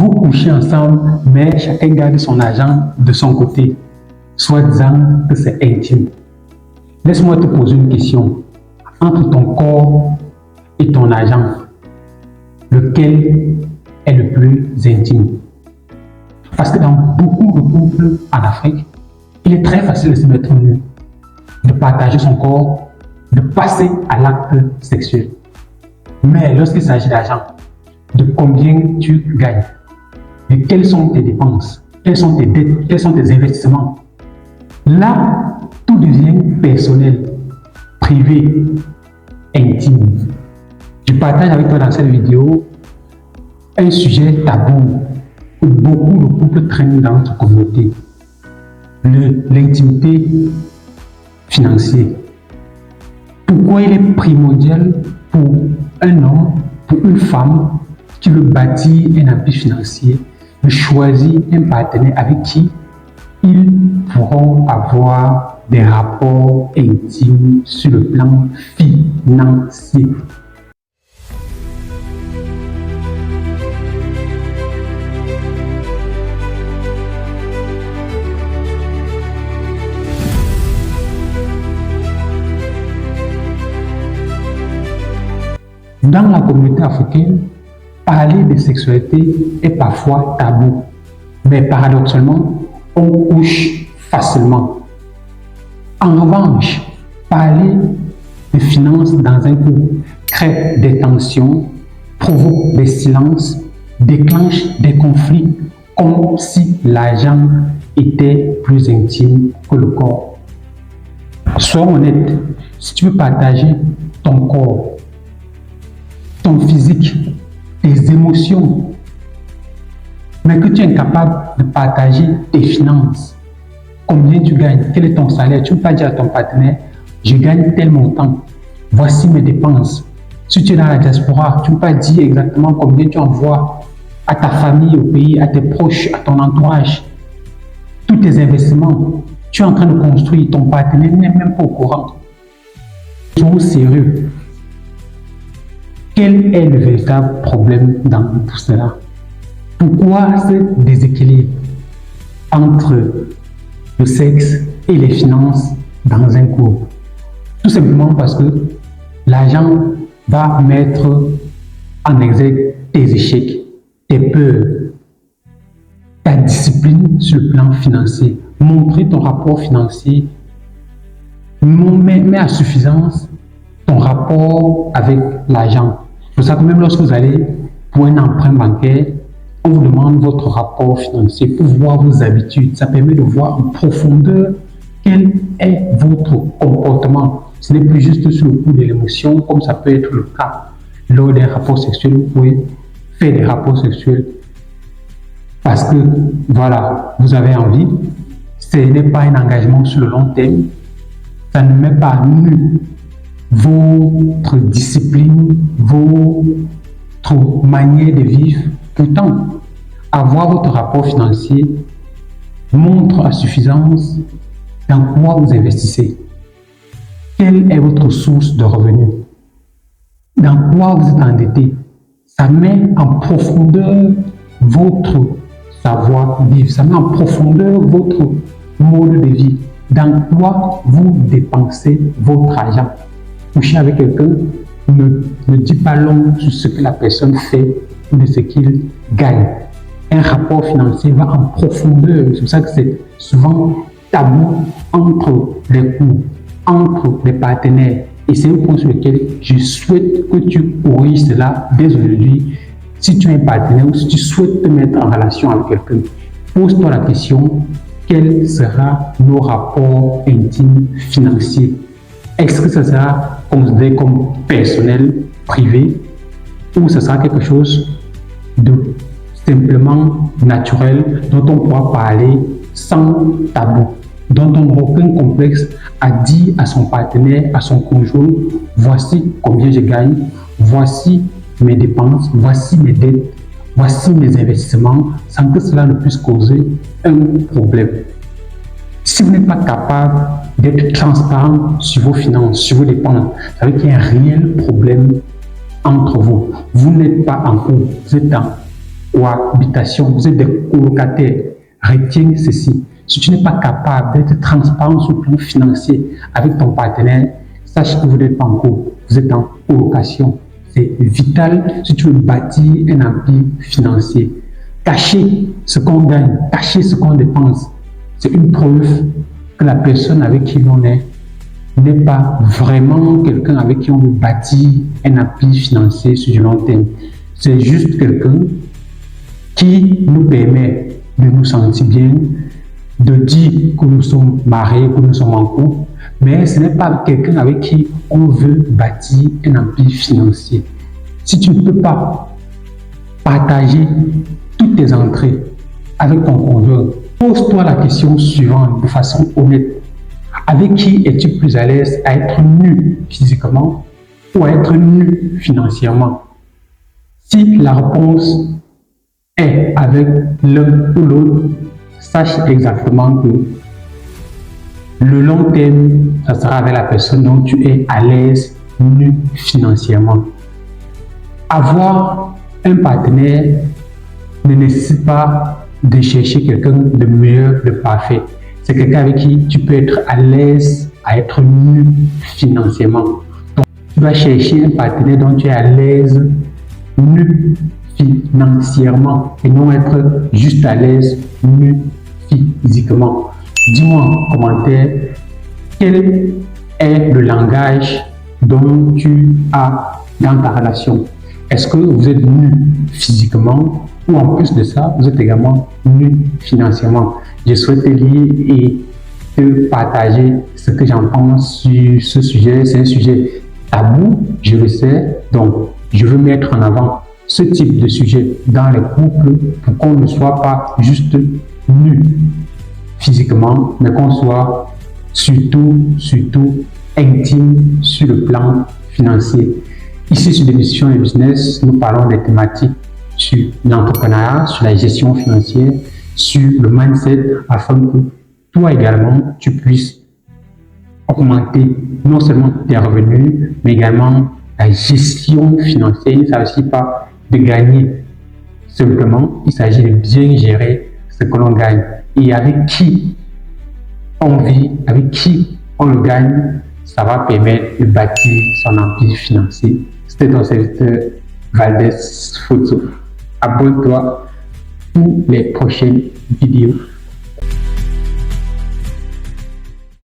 Vous couchez ensemble, mais chacun garde son argent de son côté, soit disant que c'est intime. Laisse-moi te poser une question. Entre ton corps et ton argent, lequel est le plus intime? Parce que dans beaucoup de couples en Afrique, il est très facile de se mettre nu, de partager son corps, de passer à l'acte sexuel. Mais lorsqu'il s'agit d'argent, de combien tu gagnes, de quelles sont tes dépenses, quelles sont tes dettes, quels sont tes investissements, là, tout devient personnel, privé, intime. Je partage avec toi dans cette vidéo un sujet tabou que beaucoup de couples traînent dans notre communauté, l'intimité financière. Pourquoi il est primordial pour un homme, pour une femme qui veut bâtir un empire financier, de choisir un partenaire avec qui ils pourront avoir des rapports intimes sur le plan financier. Dans la communauté africaine, parler de sexualité est parfois tabou, mais paradoxalement, on couche facilement. En revanche, parler de finances dans un couple crée des tensions, provoque des silences, déclenche des conflits, comme si l'argent était plus intime que le corps. Sois honnête, si tu veux partager ton corps, ton physique, tes émotions, mais que tu es incapable de partager tes finances, combien tu gagnes, quel est ton salaire, tu ne peux pas dire à ton partenaire, je gagne tel montant, voici mes dépenses. Si tu es dans la diaspora, tu ne peux pas dire exactement combien tu envoies à ta famille, au pays, à tes proches, à ton entourage. Tous tes investissements, tu es en train de construire, ton partenaire n'est même pas au courant. Sois sérieux. Quel est le véritable problème dans tout cela? Pourquoi ce déséquilibre entre le sexe et les finances dans un couple? Tout simplement parce que l'argent va mettre en exergue tes échecs, tes peurs, ta discipline sur le plan financier. Montrer ton rapport financier, met à suffisance ton rapport avec l'argent. C'est pour ça que même lorsque vous allez pour un emprunt bancaire, on vous demande votre rapport financier pour voir vos habitudes. Ça permet de voir en profondeur quel est votre comportement. Ce n'est plus juste sur le coup de l'émotion, comme ça peut être le cas lors d'un rapport sexuel. Vous pouvez faire des rapports sexuels parce que, voilà, vous avez envie. Ce n'est pas un engagement sur le long terme. Ça ne met pas à nu votre discipline, votre manière de vivre. Pourtant, avoir votre rapport financier montre à suffisance dans quoi vous investissez. Quelle est votre source de revenus? Dans quoi vous êtes endetté? Ça met en profondeur votre savoir-vivre, ça met en profondeur votre mode de vie. Dans quoi vous dépensez votre argent? Coucher avec quelqu'un ne dit pas long sur ce que la personne fait ou de ce qu'il gagne. Un rapport financier va en profondeur. C'est pour ça que c'est souvent tabou entre les couples, entre les partenaires. Et c'est un point sur lequel je souhaite que tu corriges cela dès aujourd'hui. Si tu es un partenaire ou si tu souhaites te mettre en relation avec quelqu'un, pose-toi la question, quel sera nos rapports intimes financiers? Est-ce que ça sera considéré comme personnel, privé, ou ce sera quelque chose de simplement naturel dont on pourra parler sans tabou, dont on n'aura aucun complexe à dire à son partenaire, à son conjoint, voici combien je gagne, voici mes dépenses, voici mes dettes, voici mes investissements, sans que cela ne puisse causer un problème. Si vous n'êtes pas capable d'être transparent sur vos finances, sur vos dépenses, ça veut dire qu'il y a un réel problème entre vous. Vous n'êtes pas en couple, vous êtes cohabitation, vous êtes des colocataires. Retiens ceci. Si tu n'es pas capable d'être transparent sur le plan financier avec ton partenaire, sache que vous n'êtes pas en couple, vous êtes en colocation. C'est vital si tu veux bâtir un empire financier. Cacher ce qu'on gagne, cacher ce qu'on dépense, c'est une preuve que la personne avec qui l'on est n'est pas vraiment quelqu'un avec qui on veut bâtir un empire financier sur du long terme. C'est juste quelqu'un qui nous permet de nous sentir bien, de dire que nous sommes mariés, que nous sommes en couple, mais ce n'est pas quelqu'un avec qui on veut bâtir un empire financier. Si tu ne peux pas partager toutes tes entrées avec ton conjoint, pose-toi la question suivante de façon honnête. Avec qui es-tu plus à l'aise à être nu physiquement ou à être nu financièrement? Si la réponse est avec l'un ou l'autre, sache exactement que le long terme, ça sera avec la personne dont tu es à l'aise nu financièrement. Avoir un partenaire ne nécessite pas de chercher quelqu'un de meilleur, de parfait. C'est quelqu'un avec qui tu peux être à l'aise à être nu financièrement. Donc, tu vas chercher un partenaire dont tu es à l'aise nu financièrement et non être juste à l'aise nu physiquement. Dis-moi en commentaire quel est le langage dont tu as dans ta relation. Est-ce que vous êtes nu physiquement ou en plus de ça, vous êtes également nu financièrement? Je souhaite te lire et te partager ce que j'en pense sur ce sujet. C'est un sujet tabou, je le sais, donc je veux mettre en avant ce type de sujet dans les couples pour qu'on ne soit pas juste nu physiquement, mais qu'on soit surtout intime sur le plan financier. Ici, sur l'émission et business, nous parlons des thématiques sur l'entrepreneuriat, sur la gestion financière, sur le mindset, afin que toi également, tu puisses augmenter non seulement tes revenus, mais également la gestion financière. Il ne s'agit pas de gagner simplement, il s'agit de bien gérer ce que l'on gagne. Et avec qui on vit, avec qui on le gagne, ça va permettre de bâtir son empire financier. C'était ton serviteur Valdez Photo. Abonne-toi pour les prochaines vidéos.